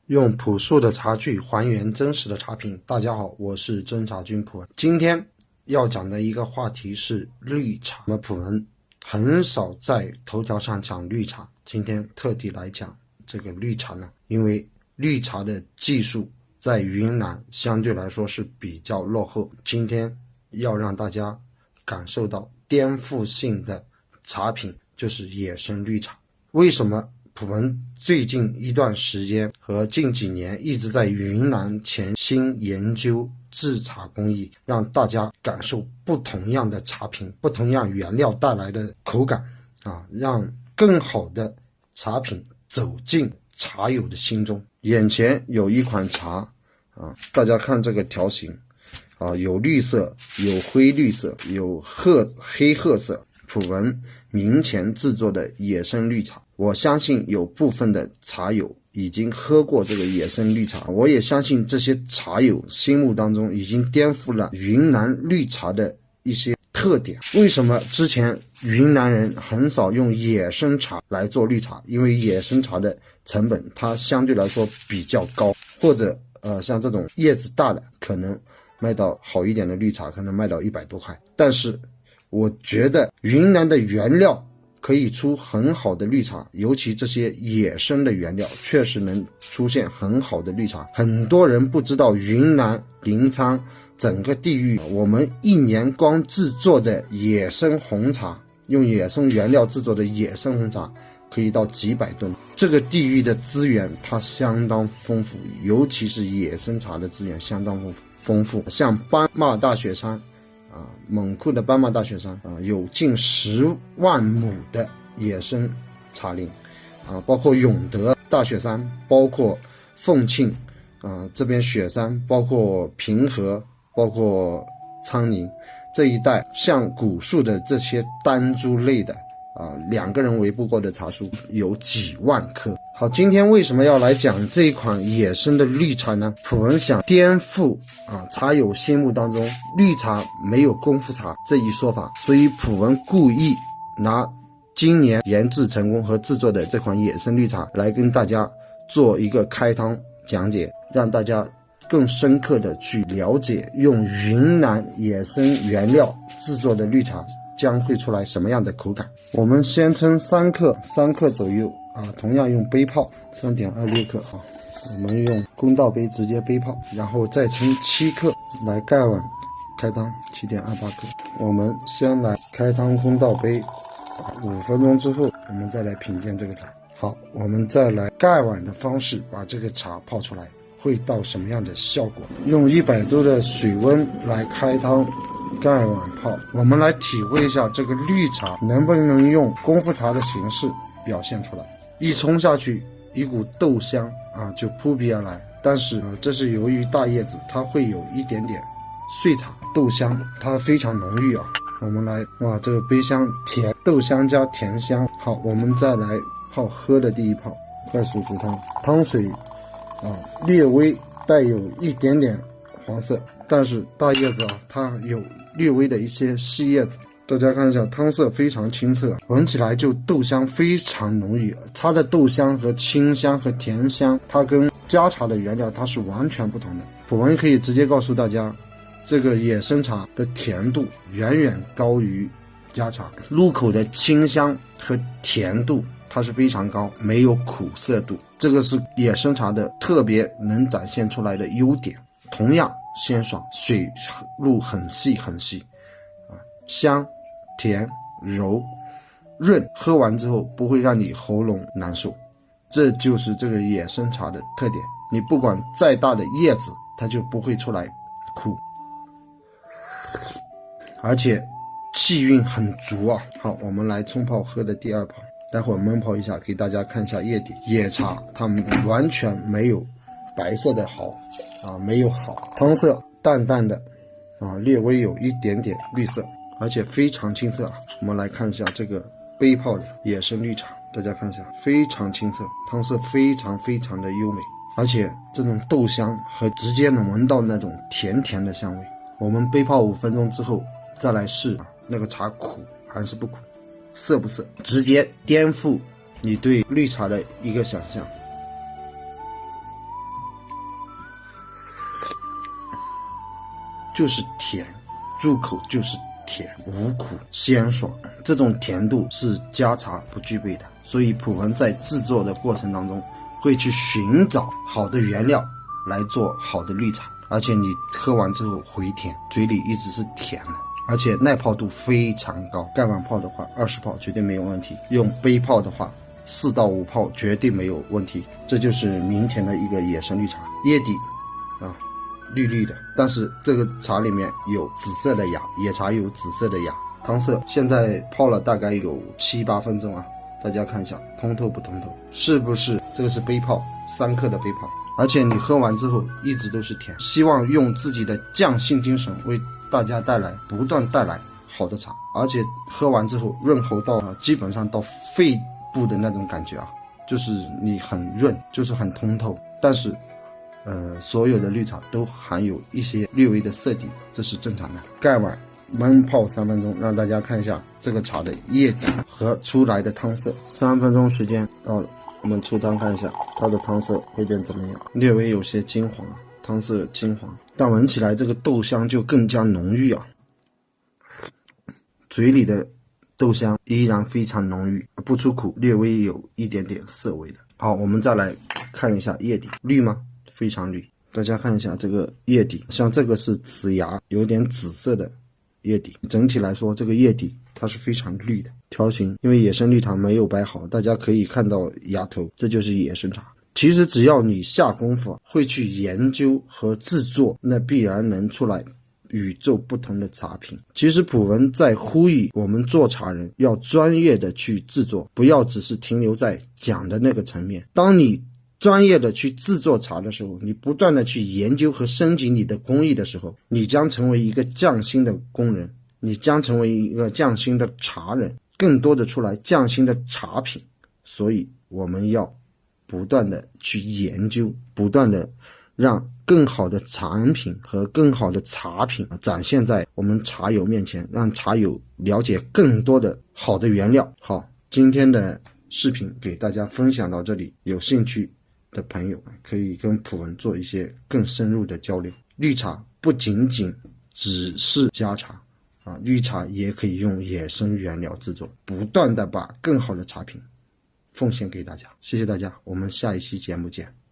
用朴素的茶具还原真实的茶品。大家好，我是真茶君普文。今天要讲的一个话题是绿茶。普文很少在头条上讲绿茶，今天特地来讲这个绿茶呢，因为绿茶的技术在云南相对来说是比较落后。今天要让大家感受到颠覆性的茶品，就是野生绿茶。为什么普文最近一段时间和近几年一直在云南潜心研究制茶工艺，让大家感受不同样的茶品、不同样原料带来的口感让更好的茶品走进茶友的心中。眼前有一款茶大家看这个条形有绿色，有灰绿色，有黑褐色，普文明前制作的野生绿茶。我相信有部分的茶友已经喝过这个野生绿茶，我也相信这些茶友心目当中已经颠覆了云南绿茶的一些特点。为什么之前云南人很少用野生茶来做绿茶？因为野生茶的成本它相对来说比较高，或者像这种叶子大的可能卖到好一点的绿茶可能卖到100多块。但是我觉得云南的原料可以出很好的绿茶，尤其这些野生的原料确实能出现很好的绿茶。很多人不知道云南临沧整个地域，我们一年光制作的野生红茶，用野生原料制作的野生红茶可以到几百吨。这个地域的资源它相当丰富，尤其是野生茶的资源相当丰富。像斑马大雪山蒙库的斑马大雪山有近10万亩的野生茶林包括永德大雪山，包括凤庆这边雪山，包括平和，包括苍宁这一带，像古树的这些单株类的2个人围不过的茶树有几万棵。好，今天为什么要来讲这一款野生的绿茶呢？普文想颠覆茶友心目当中绿茶没有功夫茶这一说法，所以普文故意拿今年研制成功和制作的这款野生绿茶来跟大家做一个开汤讲解，让大家更深刻的去了解用云南野生原料制作的绿茶将会出来什么样的口感。我们先称3克左右同样用杯泡 3.26 克我们用公道杯直接杯泡，然后再称7克来盖碗开汤 7.28 克。我们先来开汤公道杯5分钟之后，我们再来品鉴这个茶。好，我们再来盖碗的方式把这个茶泡出来，会到什么样的效果？用100度的水温来开汤盖碗泡，我们来体会一下这个绿茶能不能用功夫茶的形式表现出来。一冲下去，一股豆香就扑鼻而来，但是这是由于大叶子它会有一点点碎茶，豆香它非常浓郁我们来这个杯香甜，豆香加甜香。好，我们再来泡喝的第一泡，快速煮汤，汤水略微带有一点点黄色，但是大叶子它有略微的一些细叶子。大家看一下，汤色非常清澈，闻起来就豆香非常浓郁。它的豆香和清香和甜香，它跟加茶的原料它是完全不同的。普文可以直接告诉大家，这个野生茶的甜度远远高于加茶，入口的清香和甜度它是非常高，没有苦涩度，这个是野生茶的特别能展现出来的优点。同样鲜爽，水路很细很细香甜柔润，喝完之后不会让你喉咙难受，这就是这个野生茶的特点。你不管再大的叶子它就不会出来苦，而且气韵很足好，我们来冲泡喝的第2泡，待会儿焖泡一下给大家看一下叶底。野茶它完全没有白色的好没有好，汤色淡淡的略微有一点点绿色，而且非常清澈我们来看一下这个杯泡的野生绿茶，大家看一下非常清澈，汤色非常非常的优美，而且这种豆香和直接能闻到那种甜甜的香味。我们杯泡5分钟之后再来试那个茶苦还是不苦，涩不涩，直接颠覆你对绿茶的一个想象。就是甜，入口就是甜，无苦鲜爽，这种甜度是佳茶不具备的。所以普洱在制作的过程当中会去寻找好的原料来做好的绿茶，而且你喝完之后回甜，嘴里一直是甜的，而且耐泡度非常高。盖碗泡的话20泡绝对没有问题，用杯泡的话4到5泡绝对没有问题。这就是明前的一个野生绿茶，叶底绿绿的，但是这个茶里面有紫色的芽，野茶有紫色的芽，汤色现在泡了大概有7、8分钟啊，大家看一下通透不通透，是不是这个是杯泡3克的杯泡，而且你喝完之后一直都是甜。希望用自己的匠心精神为大家不断带来好的茶，而且喝完之后润喉到基本上到肺部的那种感觉啊，就是你很润，就是很通透。但是所有的绿茶都含有一些略微的涩底，这是正常的。盖碗焖泡3分钟，让大家看一下这个茶的叶底和出来的汤色。3分钟时间到了，我们出汤看一下它的汤色会变怎么样，略微有些金黄，汤色金黄，但闻起来这个豆香就更加浓郁啊，嘴里的豆香依然非常浓郁，不出苦，略微有一点点涩味的。好，我们再来看一下叶底，绿吗？非常绿，大家看一下这个叶底，像这个是紫芽，有点紫色的叶底。整体来说这个叶底它是非常绿的。条形因为野生绿茶没有摆好，大家可以看到芽头，这就是野生茶。其实只要你下功夫，会去研究和制作，那必然能出来宇宙不同的茶品。其实普洱在呼吁我们做茶人要专业的去制作，不要只是停留在讲的那个层面。当你专业的去制作茶的时候，你不断的去研究和升级你的工艺的时候，你将成为一个匠心的工人，你将成为一个匠心的茶人，更多的出来匠心的茶品。所以我们要不断的去研究，不断的让更好的产品和更好的茶品展现在我们茶友面前，让茶友了解更多的好的原料。好，今天的视频给大家分享到这里，有兴趣的朋友可以跟普洱做一些更深入的交流。绿茶不仅仅只是佳茶绿茶也可以用野生原料制作，不断的把更好的茶品奉献给大家。谢谢大家，我们下一期节目见。